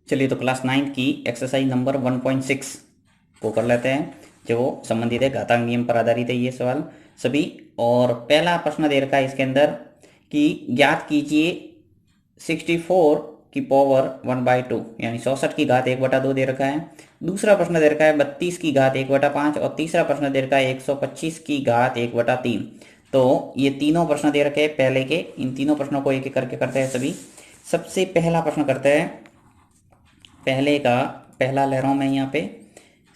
चलिए तो क्लास 9 की एक्सरसाइज नंबर 1.6 को कर लेते हैं, जो संबंधित है घातांक नियम पर आधारित है ये सवाल सभी। और पहला प्रश्न दे रखा है इसके अंदर कि ज्ञात कीजिए 64 की पावर 1/2 यानी 64 की घात 1/2 दे रखा है। दूसरा प्रश्न दे रखा है 32 की घात 1/5 और तीसरा प्रश्न दे रखा है 125 की घात 1/3। तो ये तीनों प्रश्न दे रखे हैं पहले के, इन तीनों प्रश्नों को एक एक करके करते हैं सभी। सबसे पहला प्रश्न करते हैं, पहले का पहला ले रहा हूं मैं यहाँ पे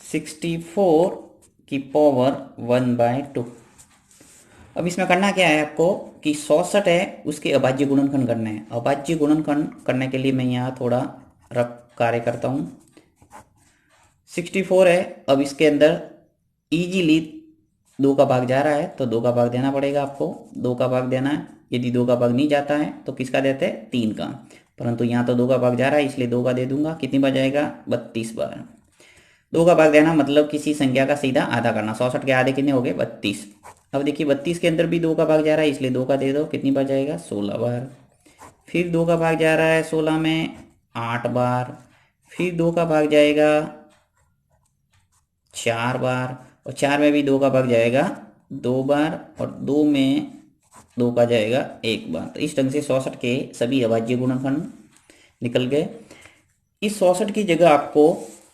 64 की पावर 1/2। अब इसमें करना क्या है आपको कि 64 है उसके अभाज्य गुणनखंड करने हैं। अभाज्य गुणनखंड करने के लिए मैं यहाँ थोड़ा रफ कार्य करता हूँ। 64 है, अब इसके अंदर इजीली 2 का भाग जा रहा है तो 2 का भाग देना पड़ेगा आपको। 2 का भाग देना है, यदि 2 का भाग नहीं जाता है तो किसका देते हैं, 3 का। परंतु यहाँ तो 2 का भाग जा रहा है इसलिए 2 का दे दूंगा। कितनी बार जाएगा, 32 बार। 2 का भाग देना मतलब किसी संख्या का सीधा आधा करना। 64 के आधे कितने हो गए, 32। अब देखिए 32 के अंदर भी 2 का भाग जा रहा है इसलिए 2 का दे दो। कितनी बार जाएगा, 16 बार। फिर 2 का भाग जा रहा है 16 में 8 बार। फिर 2 का भाग जाएगा 4 बार और 4 में भी 2 का भाग जाएगा 2 बार और 2 में 2 का जाएगा 1 बार। तो इस ढंग से 64 के सभी अभाज्य गुणनखंड निकल गए। इस 64 की जगह आपको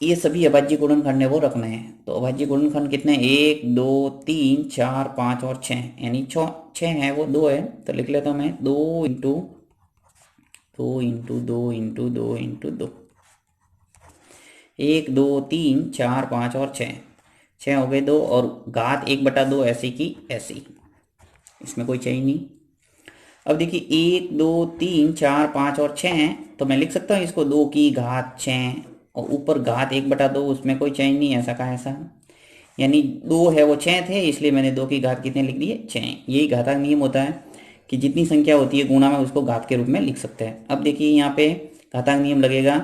ये सभी अभाज्य गुणनखंड है वो रखना है। तो अभाज्य गुणनखंड कितने, 1 2 3 4 5 और 6, यानी 6 है वो 2 है। तो लिख लेता हूँ मैं 2 इंटू 2 इंटू 2 इंटू 2 इंटू 2, 1 2 3 4 5 और 6 हो गए 2 और घात 1/2 ऐसी की ऐसी, इसमें कोई चाहिए नहीं। अब देखिए 1 2 3 4 5 और 6 हैं तो मैं लिख सकता हूँ इसको 2 की घात 6 और ऊपर घात 1/2, उसमें कोई चेंज नहीं, ऐसा का ऐसा। यानी 2 है वो 6 थे इसलिए मैंने 2 की घात कितने लिख दिए, 6। यही घातांक नियम होता है कि जितनी संख्या होती है गुणा में उसको घात के रूप में लिख सकते हैं। अब देखिए यहाँ पे घातांक नियम लगेगा,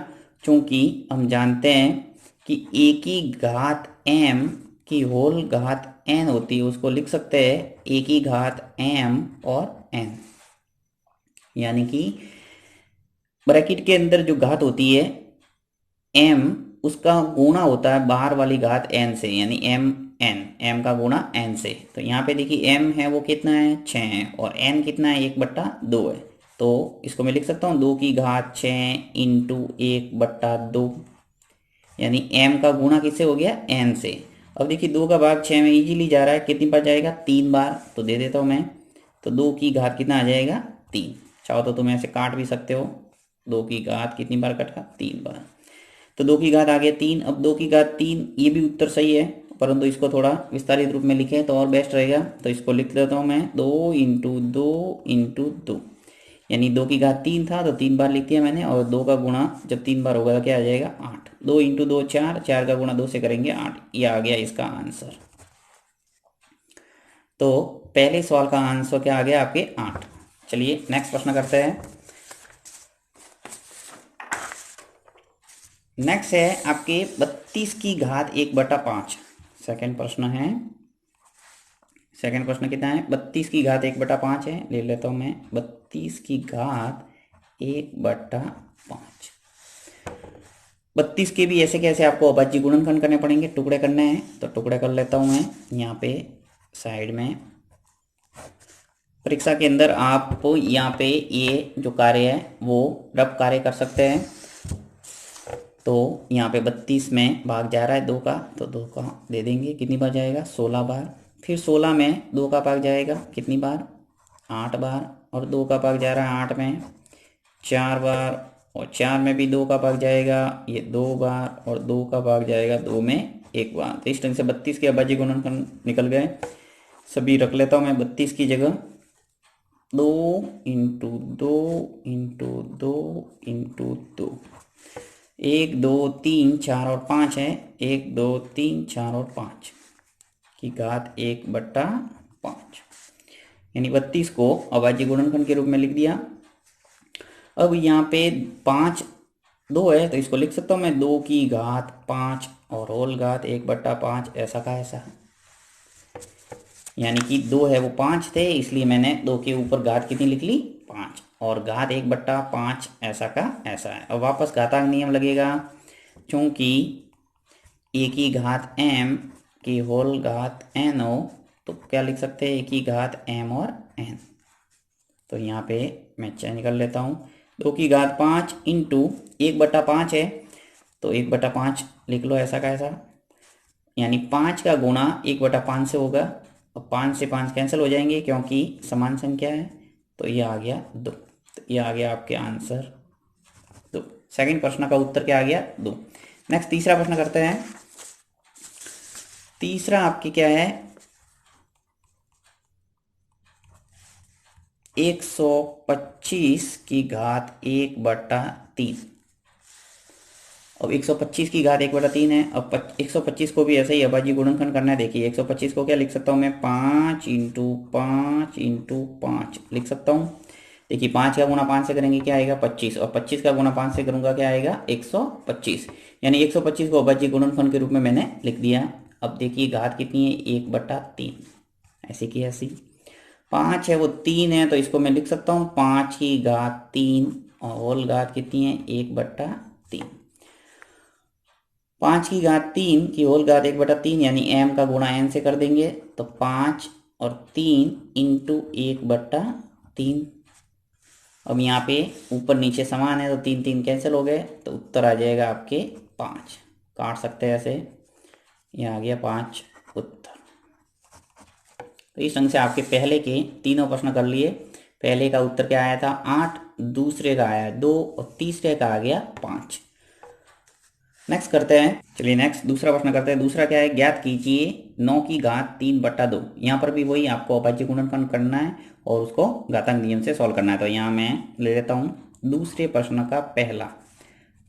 चूंकि हम जानते हैं कि a की घात m की होल घात n होती है, उसको लिख सकते हैं a की घात m और n। यानी कि ब्रैकेट के अंदर जो घात होती है m, उसका गुणा होता है बाहर वाली घात n से, यानी m का गुणा n से। तो यहाँ पे देखिए m है वो कितना है, 6 है और n कितना है, 1/2 है। तो इसको मैं लिख सकता हूँ 2 की घात 6 इंटू 1/2, यानी m का गुणा किससे हो गया, n से। अब देखिए 2 का भाग 6 में इजीली जा रहा है, कितनी बार जाएगा, 3 बार। तो दे देता हूँ मैं, तो 2 की घात कितना आ जाएगा, 3। चाहो तो तुम ऐसे काट भी सकते हो, 2 की घात कितनी बार कटा, 3 बार। तो 2 की घात आ गया 3। अब 2 की घात 3, ये भी उत्तर सही है, परंतु इसको थोड़ा विस्तारित रूप में लिखें तो और बेस्ट रहेगा। तो इसको लिख देता हूँ मैं 2 इंटू 2 इंटू 2, यानी 2 की घात 3 था तो 3 बार लिख दिया मैंने और 2 का गुणा जब 3 बार होगा तो क्या आ जाएगा, 8। 2 इंटू 2 4, 4 का गुणा 2 से करेंगे 8। ये आ गया इसका आंसर। तो पहले सवाल का आंसर क्या आ गया आपके, 8। चलिए नेक्स्ट प्रश्न करते हैं। नेक्स्ट है आपके 32 की घात 1/5। सेकंड प्रश्न है, सेकंड प्रश्न कितना है, 32 की घात 1/5 है। ले लेता हूं मैं 32 की घात 1/5। 32 के भी ऐसे कैसे आपको अभाज्य गुणनखंड करने पड़ेंगे, टुकड़े करने हैं। तो टुकड़े कर लेता हूं मैं यहाँ पे साइड में। परीक्षा के अंदर आप यहाँ पे ये जो कार्य है वो रफ कार्य कर सकते हैं। तो यहाँ पे 32 में भाग जा रहा है 2 का, तो 2 का दे देंगे। कितनी बार जाएगा, 16 बार। फिर 16 में 2 का भाग जाएगा कितनी बार, 8 बार। और 2 का भाग जा रहा है 8 में 4 बार और 4 में भी 2 का भाग जाएगा ये 2 बार और 2 का भाग जाएगा 2 में 1 बार। तो इस ढंग से 32 के अभाज्य गुणनखंड निकल गए सभी। रख लेता हूँ मैं 32 की जगह 2 इंटू 2 इंटू 2 इंटू 2, 1 2 3 4 और 5 है, 1 2 3 4 और 5 की घात 1/5, यानी 32 को अभाज्य गुणनखंड के रूप में लिख दिया। अब यहाँ पे 5 2 है तो इसको लिख सकता हूँ मैं 2 की घात 5 और होल घात 1/5, ऐसा का ऐसा। यानी कि 2 है वो 5 थे इसलिए मैंने 2 के ऊपर घात कितनी लिख ली, 5। और घात 1/5 ऐसा का ऐसा है। अब वापस घातांक नियम लगेगा, चूंकि ए की घात m की होल घात n हो तो क्या लिख सकते हैं, ए की घात m और n। तो यहाँ पे मैं चेंज कर लेता हूँ, 2 की घात 5 इंटू 1/5 है तो 1/5 लिख लो ऐसा का ऐसा, यानी 5 का गुणा 1/5 से होगा। और 5 से 5 कैंसिल हो जाएंगे क्योंकि समान संख्या है, तो ये आ गया 2। तो ये आ गया आपके आंसर 2। सेकंड प्रश्न का उत्तर क्या आ गया, 2। नेक्स्ट तीसरा प्रश्न करते हैं। तीसरा आपकी क्या है, 125 की घात 1/3। अब 125 की घात 1/3 है। अब 125 को भी ऐसे ही अभाज्य गुणनखंड करना है। देखिए 125 को क्या लिख सकता हूँ मैं, 5 इंटू 5 इंटू 5 लिख सकता हूँ। देखिए 5 का गुणा 5 से करेंगे क्या आएगा, 25, और 25 का गुणा 5 से करूँगा क्या आएगा, 125। यानी 125 को अभाज्य गुणनखंड के रूप में मैंने लिख दिया। अब देखिए घात कितनी है, 1/3, ऐसे की ऐसी। 5 है वो 3 है, तो इसको मैं लिख सकता हूँ 5 की घात 3, और होल घात कितनी है, 1/3। 5 की घात 3 की होल घात 1/3, यानी m का गुणा n से कर देंगे तो 5 और 3 इंटू 1/3। अब यहाँ पे ऊपर नीचे समान है तो 3 3 कैंसिल हो गए, तो उत्तर आ जाएगा आपके 5। काट सकते हैं ऐसे, ये आ गया 5 उत्तर। तो इस ढंग से आपके पहले के तीनों प्रश्न कर लिए। पहले का उत्तर क्या आया था, 8, दूसरे का आया 2, और तीसरे का आ गया 5। नेक्स्ट करते हैं, चलिए नेक्स्ट दूसरा प्रश्न करते हैं। दूसरा क्या है, ज्ञात कीजिए 9 की घात 3/2। यहाँ पर भी वही आपको अभाज्य गुणनखंड करना है और उसको घातांक नियम से सॉल्व करना है। तो यहाँ मैं ले लेता हूँ दूसरे प्रश्न का पहला,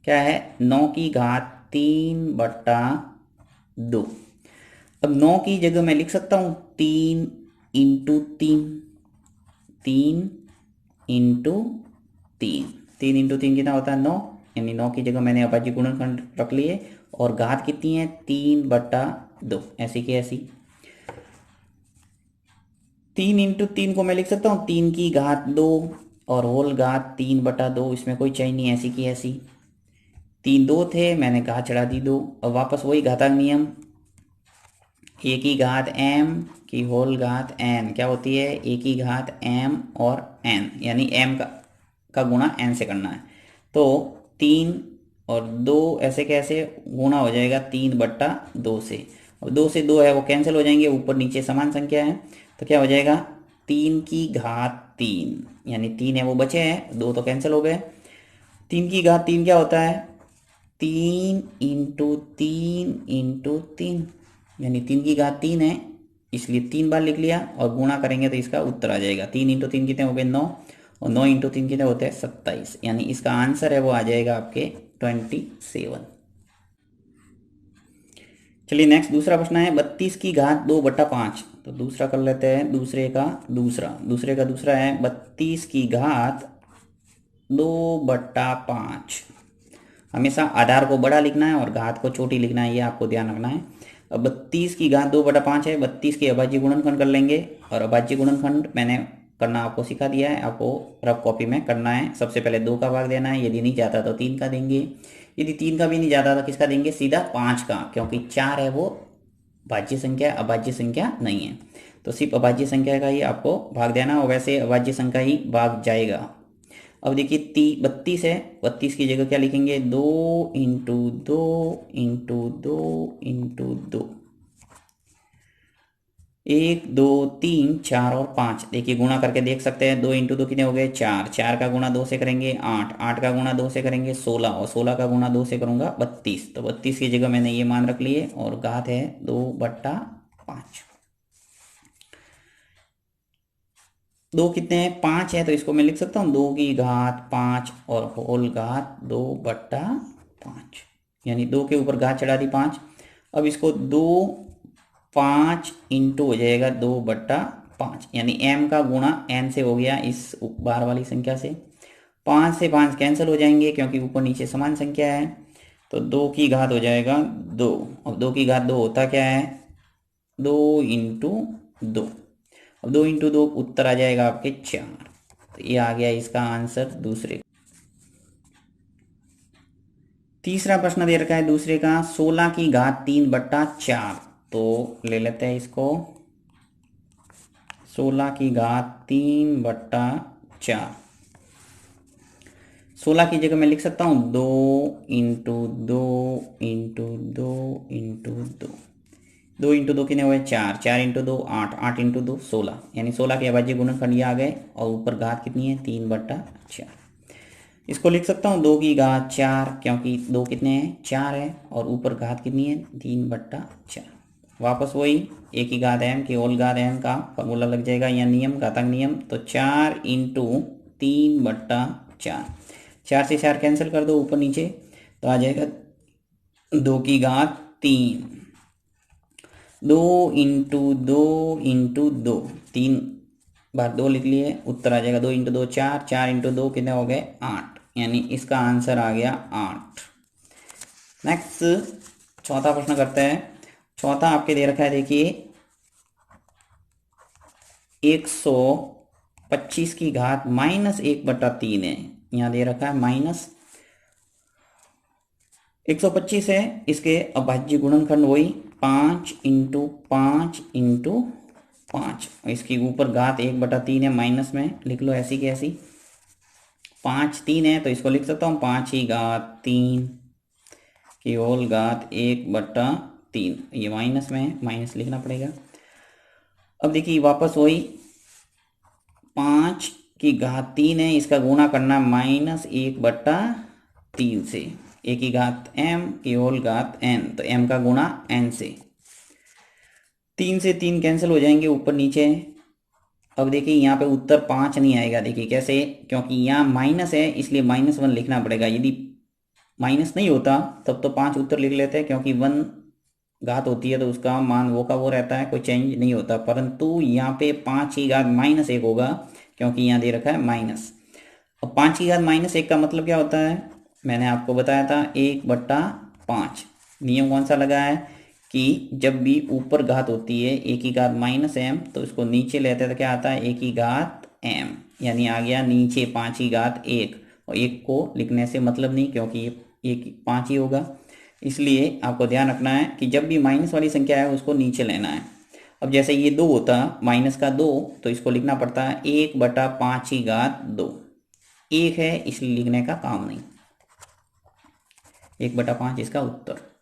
क्या है, 9 की घात 3/2। अब 9 की जगह मैं लिख सकता हूँ 3 इंटू 3, 3 इंटू 3, 3 इंटू 3 कितना होता है, 9। यानी 9 की जगह मैंने अभाज्य गुणनखंड रख लिए, और घात कितनी है, 3/2, ऐसी की ऐसी। 3 इंटू 3 को मैं लिख सकता हूँ 3 की घात 2, और होल घात 3/2, इसमें कोई चेंज नहीं, ऐसी की ऐसी। 3 2 थे, मैंने घात चढ़ा दी 2। अब वापस वही घातांक नियम, ए की घात m की होल घात n क्या होती है, ए की घात m और n, यानी m का गुणा n से करना है। तो 3 और 2 ऐसे कैसे गुणा हो जाएगा, 3/2 से। अब 2 से 2 है वो कैंसिल हो जाएंगे, ऊपर नीचे समान संख्या है, तो क्या हो जाएगा, 3 की घात 3, यानी 3 है वो बचे हैं, 2 तो कैंसिल हो गए। 3 की घात 3 क्या होता है, 3 इंटू 3 इंटू 3, यानी 3 की घात 3 है, इसलिए 3 बार लिख लिया, और गुणा करेंगे तो इसका उत्तर आ जाएगा। 3 इंटू 3 कितने हो गए, 9, और 9 इंटू 3 कितने होते हैं, 27। यानी इसका आंसर है वो आ जाएगा आपके 27। चलिए नेक्स्ट दूसरा प्रश्न है, 32 की घात 2/5। तो दूसरा कर लेते हैं, दूसरे का दूसरा है 32 की घात 2/5। हमेशा आधार को बड़ा लिखना है और घात को छोटी लिखना है, ये आपको ध्यान रखना है। अब 32 की घात 2/5 है, 32 के अभाज्य गुणनखंड कर लेंगे, और अभाज्य गुणनखंड मैंने करना आपको सिखा दिया है, आपको रफ कॉपी में करना है। सबसे पहले 2 का भाग देना है, यदि नहीं जाता तो 3 का देंगे, यदि 3 का भी नहीं जाता तो किसका देंगे, सीधा 5 का, क्योंकि 4 है वो भाज्य संख्या, अभाज्य संख्या नहीं है। तो सिर्फ अभाज्य संख्या का ही आपको भाग देना, और वैसे अभाज्य संख्या ही भाग जाएगा। अब देखिए 32 है, 32 की जगह क्या लिखेंगे, 2 इंटू 2 इंटू 2 इंटू 2, 1 2 3 4 और 5। देखिए गुणा करके देख सकते हैं, 2 इंटू 2 कितने हो गए, 4, 4 का गुणा 2 से करेंगे 8, 8 का गुणा 2 से करेंगे 16, और 16 का गुणा 2 से करूंगा 32। तो 32 की जगह मैंने ये मान रख लिए, और घात है 2/5। 2 कितने हैं, 5 है, तो इसको मैं लिख सकता हूँ 2 की घात 5 और होल घात 2/5, यानी 2 के ऊपर घात चढ़ा दी 5। अब इसको 2 5 इंटू हो जाएगा 2/5, यानी m का गुणा n से हो गया इस बार वाली संख्या से। 5 से 5 कैंसिल हो जाएंगे क्योंकि ऊपर नीचे समान संख्या है, तो 2 की घात हो जाएगा 2, और 2 की घात 2 होता क्या है, 2 इंटू 2। अब 2 इंटू 2 उत्तर आ जाएगा आपके 4। तो ये आ गया इसका आंसर दूसरे। तीसरा प्रश्न दे रखा है दूसरे का 16 की घात 3/4। तो ले लेते हैं इसको 16 की घात 3/4। 16 की जगह मैं लिख सकता हूँ 2 × 2 × 2 × 2। 2 × 2 कितने हुए 4, 4 × 2 8, 8 × 2 16, यानी 16 के अभाज्य गुणनखंड ये आ गए और ऊपर घात कितनी है 3/4। इसको लिख सकता हूँ 2 की घात 4, क्योंकि 2 कितने हैं 4 है और ऊपर घात कितनी है 3/4। वापस वही a की घात m की होल घात m का फॉर्मूला लग जाएगा या नियम, घातांक नियम। तो 4 × 3/4, 4 से 4 कैंसिल कर दो ऊपर नीचे, तो आ जाएगा 2 की घात 3। 2 × 2 × 2, 3 बार 2 लिख लिए, उत्तर आ जाएगा 2 × 2 4, 4 × 2 कितने हो गए 8, यानी इसका आंसर आ गया 8। नेक्स्ट चौथा प्रश्न करते हैं। चौथा आपके दे रखा है, देखिए 125 की घात -1/3 है। यहाँ दे रखा है माइनस 125 है, इसके अभाज्य गुणनखंड वही 5 × 5 × 5। इसकी ऊपर घात 1/3 है, माइनस में लिख लो ऐसी की ऐसी। 5 3 है तो इसको लिख सकता हूँ 5 की घात 3 की होल घात 1/3। ये माइनस में है, माइनस लिखना पड़ेगा। अब देखिए वापस वही 5 की घात 3 है, इसका गुणा करना -1/3 से। 1 की घात m की होल घात n, तो m का गुणा n से। 3 से 3 कैंसिल हो जाएंगे ऊपर नीचे। अब देखिए यहाँ पे उत्तर 5 नहीं आएगा। देखिए कैसे, क्योंकि यहाँ माइनस है इसलिए -1 लिखना पड़ेगा। यदि माइनस नहीं होता तब तो 5 उत्तर लिख लेते हैं, क्योंकि 1 घात होती है तो उसका मान वो का वो रहता है, कोई चेंज नहीं होता। परंतु यहाँ पे 5 की घात -1 होगा, क्योंकि यहाँ दे रखा है माइनस। अब 5 की घात -1 का मतलब क्या होता है, मैंने आपको बताया था 1/5। नियम कौन सा लगा है कि जब भी ऊपर घात होती है 1 की घात -m, तो इसको नीचे लेते तो क्या आता है 1 की घात m, यानी आ गया नीचे 5 की घात 1। और 1 को लिखने से मतलब नहीं, क्योंकि ये 5 ही होगा। इसलिए आपको ध्यान रखना है कि जब भी माइनस वाली संख्या है उसको नीचे लेना है। अब जैसे ये 2 होता -2, तो इसको लिखना पड़ता है 1/5 की घात 2। 1 है इसलिए लिखने का काम नहीं, 1/5 इसका उत्तर।